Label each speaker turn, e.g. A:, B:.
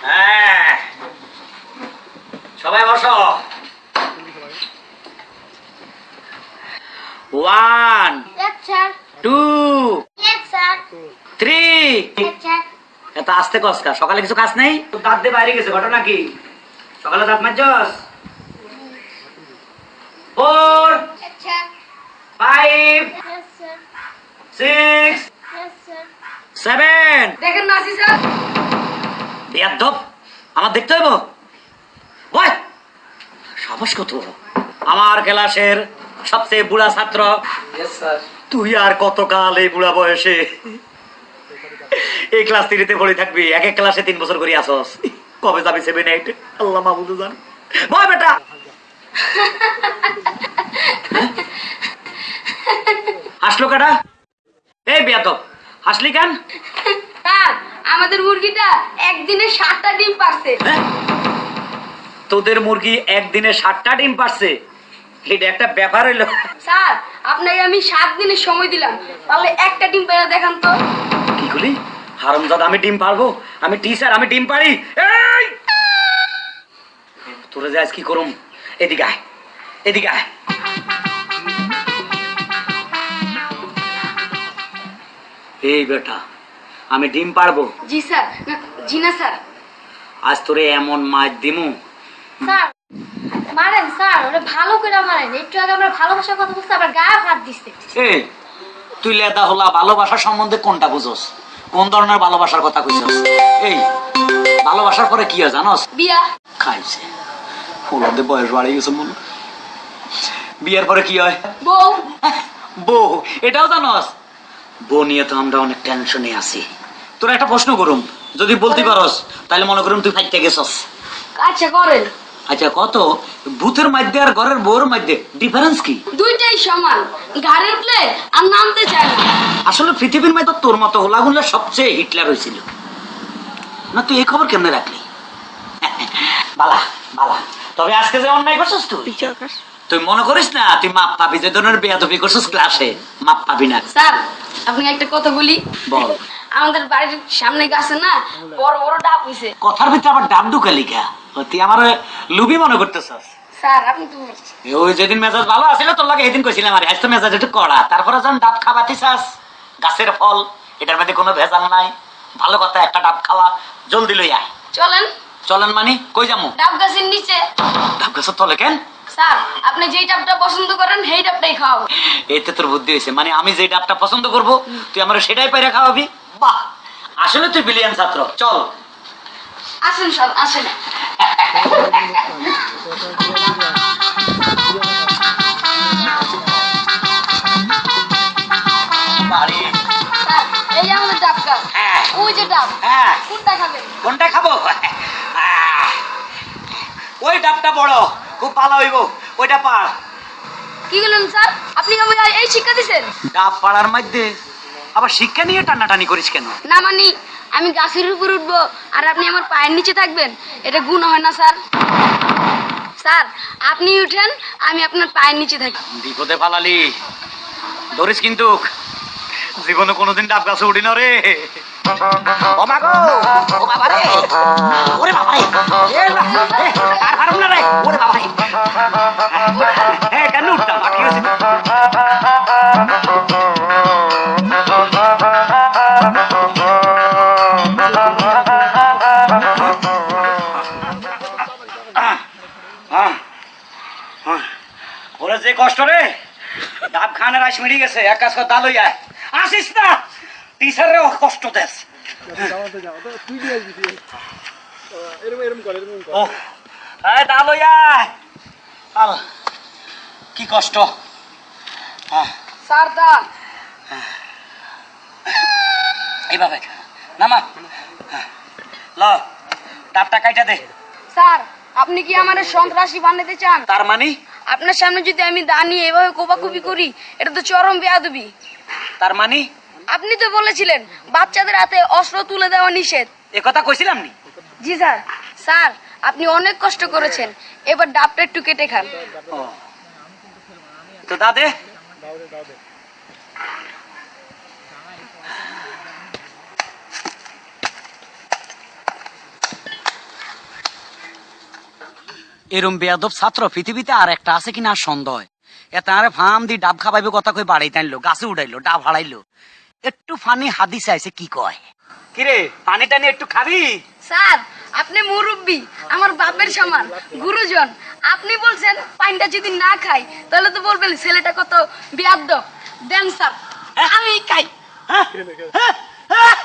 A: হ্যাঁ, সবাই বসো। 1
B: Yes, sir.
A: 2
B: Yes, sir.
A: 3
B: Yes, sir.
A: এত আস্তে কসকা, সকালে কিছু কাজ নেই? তোর দাঁত দিয়ে বাইরে গেছে, ঘটনা কি? সকালে দাঁত মাজছস? 4
B: Yes, sir.
A: 5
B: Yes, sir.
A: 6
B: Yes, sir.
A: 7
C: দেখেন নাসি স্যার,
A: বেয়াদব, আমার দেখতে হইব? ওই সাহস কত বড়! আমার ক্লাসের সবচেয়ে বুড়া ছাত্র তুই, আর কতকাল এই বুড়া বয়সে এই ক্লাস 3-তে পড়ে থাকবি? এক এক ক্লাসে 3 বছর করে আসস, কবে যাবি 7-8? আল্লাহ মাহবুদ জান। বয় বেটা। হাসলো কাটা? এই বেয়াদব, হাসলি কেন?
C: স্যার আমাদের মুরগিটা একদিনে 7টা ডিম পারছে।
A: হ্যাঁ? তোদের মুরগি একদিনে 7টা ডিম পারছে? এটা একটা ব্যাপার হইলো?
C: স্যার আপনাকে আমি 7 দিনের সময় দিলাম, পারলে একটা ডিম পেরে দেখান তো।
A: কি বলি? হারামজাদা, আমি ডিম পারবো? আমি টিচার, আমি ডিম পারি? এই তোরে যে আজ কি করুম, এদিকে আয়, এদিকে আয়। এই বেটা, আমি ডিম পারবো?
C: জি স্যার। জি না স্যার।
A: আজ তোরে এমন মাছ দিমু।
B: স্যার মারেন স্যার, ওরে ভালো করে মারেন। একটু আগে আমরা ভালোবাসার কথা বলছি, আবার গায়ে হাত দিচ্ছে।
A: এই তুই লেদা হলা ভালোবাসা সম্বন্ধে কোনটা বুঝোস? কোন ধরনের ভালোবাসার কথা কইছস? এই ভালোবাসার পরে কি হয় জানোস?
C: বিয়া।
A: খাইছে ওদের বয়স বাড়িয়ে গেছে মনে। বিয়ের পরে কি হয়?
C: বউ।
A: বউ, এটাও জানোস? বউ নিয়ে তো আমরা অনেক টেনশনে আছি। তোর একটা প্রশ্ন করুম, যদি বলতে পারস তাহলে মনে করুম তুই ফাইটে গেছস।
C: আচ্ছা করেন।
A: আচ্ছা, কত ভূতের মধ্যে আর ঘরের বউর মধ্যে ডিফারেন্স কি?
C: দুইটাই সমান, গাড়ি উঠলে আর নামতে চায় না।
A: আসলে পৃথিবীর মধ্যে তোর মতো হোলাগুলা সবচেয়ে হিটলার হয়েছিল না? তুই এই খবর কেমনে রাখলি? বালা বালা, তবে আজকে যে অন্যায় করছিস তুই মনে করিস না তুই মাপ পাবি? যে ধরনের বেয়াদবি করছিস ক্লাসে, মাপ পাবি না।
C: স্যার আপনি একটা কথা বলি।
A: বল।
C: আমাদের বাড়ির সামনে গাছে না বড় বড় ডাব হইছে।
A: কথার ভিতরে আবার ডাব ঢুকালি কা? তুই আমার লুবি মনে করতেছস?
C: স্যার আপনি তো
A: ওই যেদিন মেজাজ ভালো আছিল তোর লাগে সেদিন কইছিলাম, আরে আজ তো মেজাজ একটু কড়া। তারপরে যখন ডাব খাবাতি চাস, গাছের ফল, এটার মধ্যে কোনো ভেজাল নাই। ভালো কথা, একটা ডাব খাওয়া, জলদি লই আয়।
C: চলেন।
A: চলেন মানে কই যামু?
C: ডাব গাছের নিচে।
A: ডাব গাছের তলে কেন?
C: স্যার আপনি যেই ডাবটা পছন্দ করেন সেই ডাবটাই খাওয়াবো।
A: এতে তোর বুদ্ধি হয়েছে, মানে আমি যে ডাবটা পছন্দ করব তুই আমার সেটাই পাইরা খাওয়াবি? বাহ, আসলে তুই ব্রিলিয়ান্ট ছাত্র। চল
C: আসেন স্যার আসেন।
A: বাড়ি।
C: স্যার এই যে আমাদের ডাব গাছ।
A: হ্যাঁ।
C: ওই যে ডাব।
A: হ্যাঁ।
C: কোনটা খাবেন?
A: কোনটা খাবো? ওই ডাবটা বড়, খুব ভালো হইব, ওইটা পার।
C: কি বললেন স্যার? আপনি কি আমাকে এই শিক্ষা দিচ্ছেন?
A: ডাব পাড়ার মধ্যে আবার শিক্ষা নিয়ে টানাটানি করিস কেন?
C: না মানে আমি গাছের উপর উঠবো আর আপনি আমার পায়ের নিচে থাকবেন, এটা গুণ হয় না স্যার? স্যার আপনি উঠেন, আমি আপনার পায়ের নিচে থাকি।
A: বিপদে ফালালি, ধরিস কিন্তু। জীবনে কোনোদিন ডাব গাছে উঠি না রে। ও মা গো, ও বাবা রে, ওরে বাবা রে, আর পারব না রে, ওরে বাবা রে। হ্যাঁ, কেন উঠতাম? আটকে গেছি। ওরে যে কষ্ট রে, ডাব খানের আইস মিড়ি গেছে। এক কাজ কর, দা লই আয়। আসিস না, টিচারেও কষ্ট দেস। ও হ্যাঁ, দা লই আয়। আল কি কষ্ট। হ্যাঁ
C: স্যার দা
A: এইভাবে নামা। ল, ডাবটা কাইটা দে।
C: স্যার আপনি কি আমার সন্ত্রাসী বানাতে চান?
A: তার মানে?
C: আপনার সামনে যদি আমি দাঁড়িয়ে এভাবে কোপাকুপি করি, এটা তো চরম বেয়াদবি।
A: তার মানে?
C: আপনি তো বলেছিলেন বাচ্চাদের হাতে অস্ত্র তুলে দেওয়া নিষেধ।
A: এ কথা কইছিলাম নি?
C: জি স্যার। স্যার আপনি অনেক কষ্ট করেছেন, এবার ডাবটা একটু কেটে খান।
A: ও তো দাদে। এরম বেয়াদব ছাত্র পৃথিবীতে আর একটা আছে কিনা আর সন্দেহ এতারে ফার্ম দি ডাব খাবাইবে কথা কই বাড়াইতে আনলো গাছে উঠাইলো ডাব হারাইলো একটু ফানি হাদিস আইছে কি কয় কিরে পানি টানি একটু খাবি
C: স্যার আপনি মুরব্বী আমার বাপের সমান গুরুজন আপনি বলছেন পানিটা যদি না খাই তাহলে তো বলবেন ছেলেটা কত বেয়াদ্দব দেন স্যার আমি খাই
A: হ্যাঁ? হ্যাঁ? হ্যাঁ?